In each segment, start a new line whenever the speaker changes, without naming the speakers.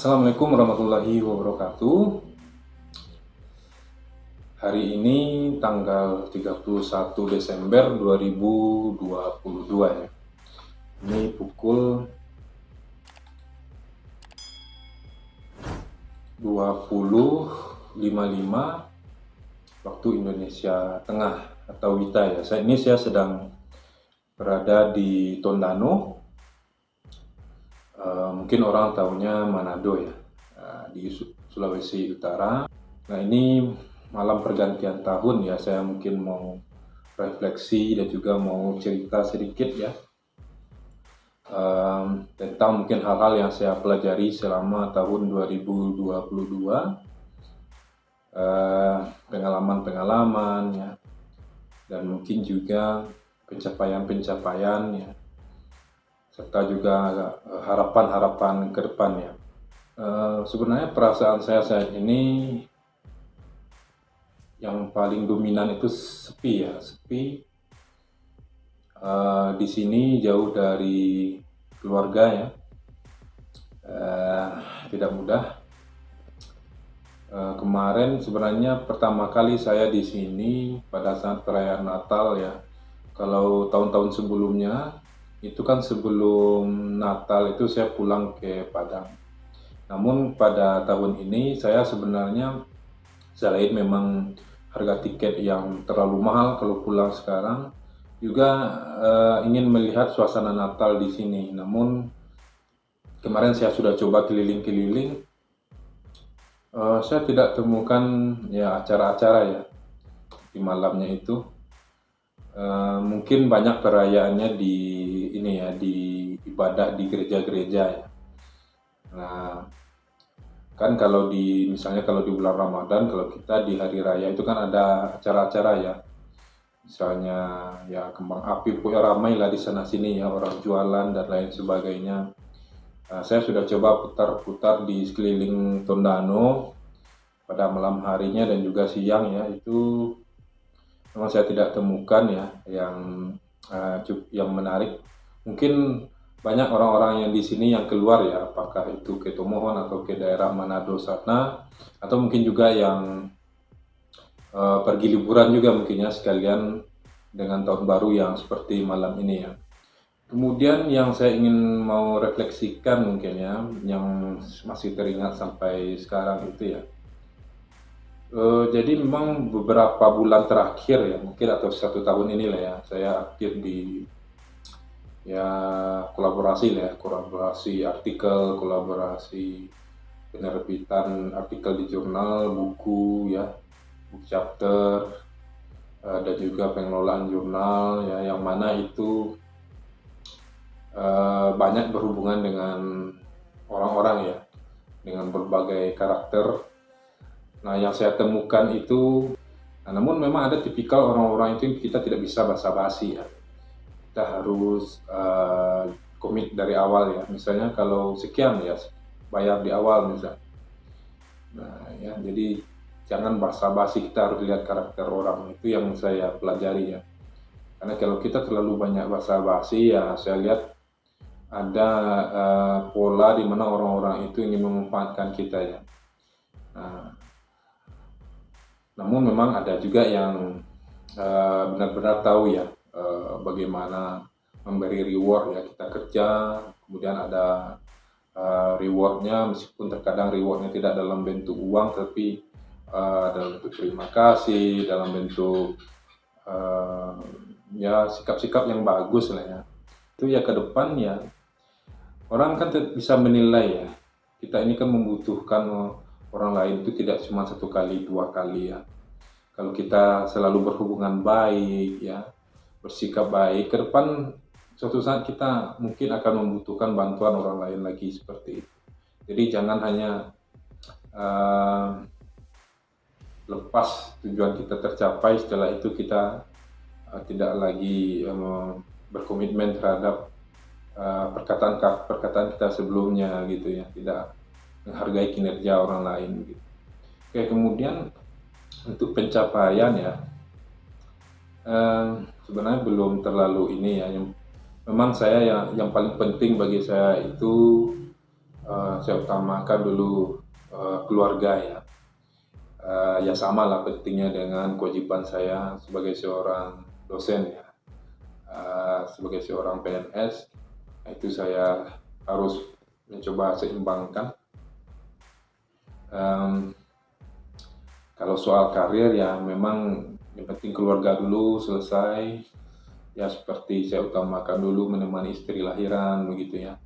Assalamualaikum warahmatullahi wabarakatuh. Hari ini tanggal 31 Desember 2022 ya. Ini pukul 20.55 waktu Indonesia Tengah atau WITA ya. Saya sedang berada di Tondano. Mungkin orang tahunya Manado ya, di Sulawesi Utara. Nah, ini malam pergantian tahun ya, saya mungkin mau refleksi dan juga mau cerita sedikit ya, tentang mungkin hal-hal yang saya pelajari selama tahun 2022, pengalaman-pengalaman ya, dan mungkin juga pencapaian-pencapaian ya, serta juga harapan-harapan ke depan ya. Sebenarnya perasaan saya saat ini yang paling dominan itu sepi ya, sepi. Di sini jauh dari keluarga ya, tidak mudah. Kemarin sebenarnya pertama kali saya di sini pada saat perayaan Natal ya. Kalau tahun-tahun sebelumnya itu kan sebelum Natal itu saya pulang ke Padang. Namun pada tahun ini saya sebenarnya, selain memang harga tiket yang terlalu mahal kalau pulang sekarang, juga ingin melihat suasana Natal di sini. Namun kemarin saya sudah coba keliling-keliling, saya tidak temukan ya acara-acara ya di malamnya itu. Mungkin banyak perayaannya di ini ya, di ibadah di gereja-gereja ya. Nah, kan kalau misalnya kalau di bulan Ramadan, kalau kita di hari raya itu kan ada acara-acara ya, misalnya ya kembang api, pokoknya ramai lah di sana sini ya, orang jualan dan lain sebagainya. Saya sudah coba putar-putar di sekeliling Tondano pada malam harinya dan juga siang ya, itu memang saya tidak temukan ya yang menarik. Mungkin banyak orang-orang yang di sini yang keluar ya, apakah itu ke Tomohon atau ke daerah Manado sana, atau mungkin juga yang pergi liburan juga mungkin ya, sekalian dengan tahun baru yang seperti malam ini ya. Kemudian yang saya ingin mau refleksikan mungkin ya, yang masih teringat sampai sekarang itu ya, jadi memang beberapa bulan terakhir ya, mungkin atau 1 tahun inilah ya, saya aktif di ya kolaborasi artikel, kolaborasi penerbitan artikel di jurnal, buku ya, buku chapter, dan juga pengelolaan jurnal ya, yang mana itu banyak berhubungan dengan orang-orang ya, dengan berbagai karakter. Nah, yang saya temukan itu, namun memang ada tipikal orang-orang itu kita tidak bisa basa-basi ya. Kita harus komit dari awal ya. Misalnya kalau sekian ya, bayar di awal misalnya. Nah ya, jadi jangan basa-basi, kita harus lihat karakter orang. Itu yang saya pelajari ya. Karena kalau kita terlalu banyak basa-basi ya, saya lihat ada pola di mana orang-orang itu ingin memanfaatkan kita ya. Nah, namun memang ada juga yang benar-benar tahu ya bagaimana memberi reward ya, kita kerja kemudian ada rewardnya, meskipun terkadang rewardnya tidak dalam bentuk uang, tapi dalam bentuk terima kasih, dalam bentuk ya sikap-sikap yang bagus lah ya. Itu ya ke depan ya, orang kan bisa menilai ya, kita ini kan membutuhkan orang lain itu tidak cuma 1 kali 2 kali ya. Kalau kita selalu berhubungan baik ya, bersikap baik, ke depan suatu saat kita mungkin akan membutuhkan bantuan orang lain lagi seperti itu. Jadi jangan hanya lepas tujuan kita tercapai, setelah itu kita tidak lagi berkomitmen terhadap perkataan kita sebelumnya gitu ya, tidak menghargai kinerja orang lain gitu. Oke, kemudian untuk pencapaian ya, sebenarnya belum terlalu ini ya, memang saya yang paling penting bagi saya itu saya utamakan dulu keluarga ya. Ya sama lah pentingnya dengan kewajiban saya sebagai seorang dosen ya. Sebagai seorang PNS, itu saya harus mencoba seimbangkan. Kalau soal karir ya memang yang penting keluarga dulu selesai. Ya seperti saya utamakan dulu menemani istri lahiran begitu ya.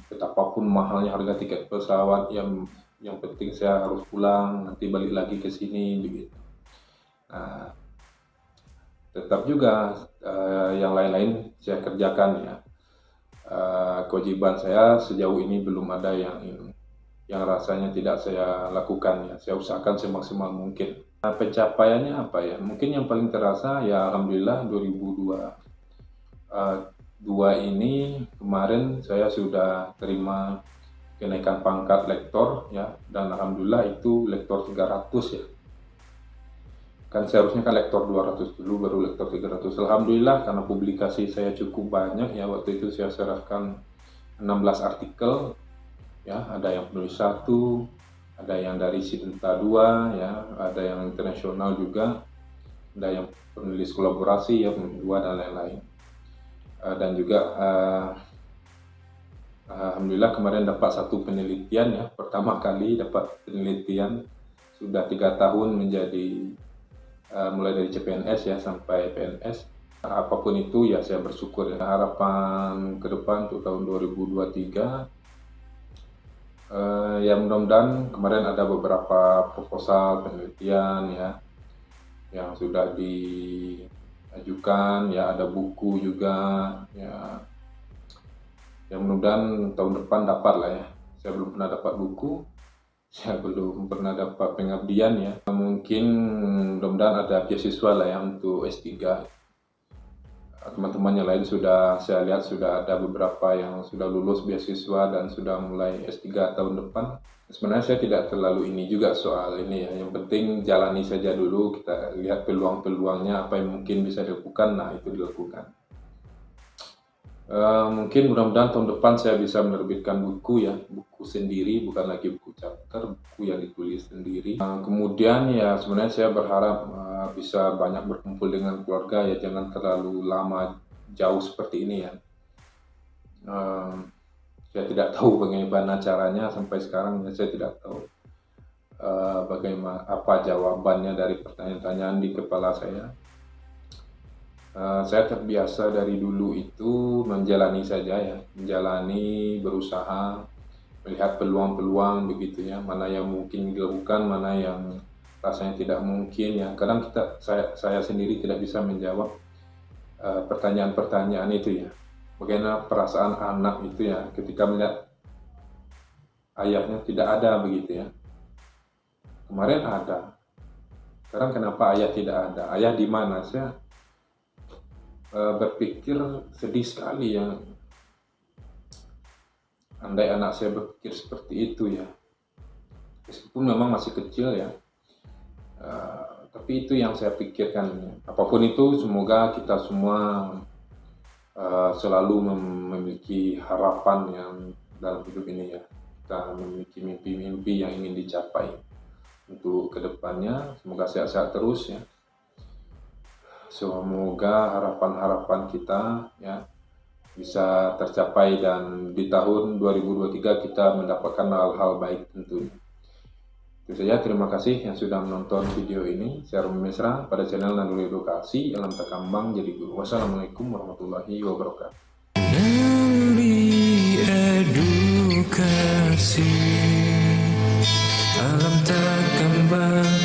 Betapapun mahalnya harga tiket pesawat, yang penting saya harus pulang, nanti balik lagi ke sini begitu. Nah, tetap juga yang lain-lain saya kerjakan ya. Kewajiban saya sejauh ini belum ada yang rasanya tidak saya lakukan ya. Saya usahakan semaksimal mungkin. Nah, pencapaiannya apa ya? Mungkin yang paling terasa ya alhamdulillah 2022 ini kemarin saya sudah terima kenaikan pangkat lektor ya, dan alhamdulillah itu lektor 300 ya. Kan seharusnya kan lektor 200 dulu baru lektor 300. Alhamdulillah karena publikasi saya cukup banyak ya, waktu itu saya serahkan 16 artikel ya, ada yang penulis 1, ada yang dari Sidenta 2 ya, ada yang internasional juga, ada yang penulis kolaborasi ya 2 dan lain-lain. Dan juga alhamdulillah kemarin dapat satu penelitian ya, pertama kali dapat penelitian, sudah 3 tahun menjadi mulai dari CPNS ya sampai PNS. Apapun itu ya saya bersyukur ya. Harapan ke depan untuk tahun 2023 ya mudah-mudahan, kemarin ada beberapa proposal penelitian ya yang sudah diajukan ya, ada buku juga ya. Yang mudah-mudahan tahun depan dapat lah ya. Saya belum pernah dapat buku, saya belum pernah dapat pengabdian ya. Mungkin mudah-mudahan ada beasiswa lah ya untuk S3. Teman-teman yang lain sudah saya lihat sudah ada beberapa yang sudah lulus beasiswa dan sudah mulai S3 tahun depan. Sebenarnya saya tidak terlalu ini juga soal ini ya. Yang penting jalani saja dulu, kita lihat peluang-peluangnya apa yang mungkin bisa dilakukan, nah itu dilakukan. Mungkin mudah-mudahan tahun depan saya bisa menerbitkan buku ya, buku sendiri, bukan lagi buku chapter, buku yang ditulis sendiri. Kemudian ya sebenarnya saya berharap bisa banyak berkumpul dengan keluarga ya, jangan terlalu lama jauh seperti ini ya. Saya tidak tahu bagaimana caranya sampai sekarang ya, saya tidak tahu bagaimana apa jawabannya dari pertanyaan-pertanyaan di kepala saya. Saya terbiasa dari dulu itu menjalani saja ya, menjalani, berusaha, melihat peluang-peluang begitu ya, mana yang mungkin dilakukan, mana yang rasanya tidak mungkin ya. Kadang saya sendiri tidak bisa menjawab pertanyaan-pertanyaan itu ya. Bagaimana perasaan anak itu ya ketika melihat ayahnya tidak ada begitu ya. Kemarin ada, sekarang kenapa ayah tidak ada? Ayah di mana? Saya berpikir sedih sekali ya, andai anak saya berpikir seperti itu ya, meskipun memang masih kecil ya, tapi itu yang saya pikirkan. Apapun itu, semoga kita semua selalu memiliki harapan yang dalam hidup ini ya, kita memiliki mimpi-mimpi yang ingin dicapai untuk kedepannya. Semoga sehat-sehat terus ya. Semoga harapan-harapan kita ya bisa tercapai dan di tahun 2023 kita mendapatkan hal-hal baik tentunya. Itu saja, terima kasih yang sudah menonton video ini. Saya Romi Mesra pada channel Naluri Edukasi, Alam Takambang Jadi Guru. Wassalamualaikum warahmatullahi wabarakatuh.
Naluri Edukasi, Alam Takambang.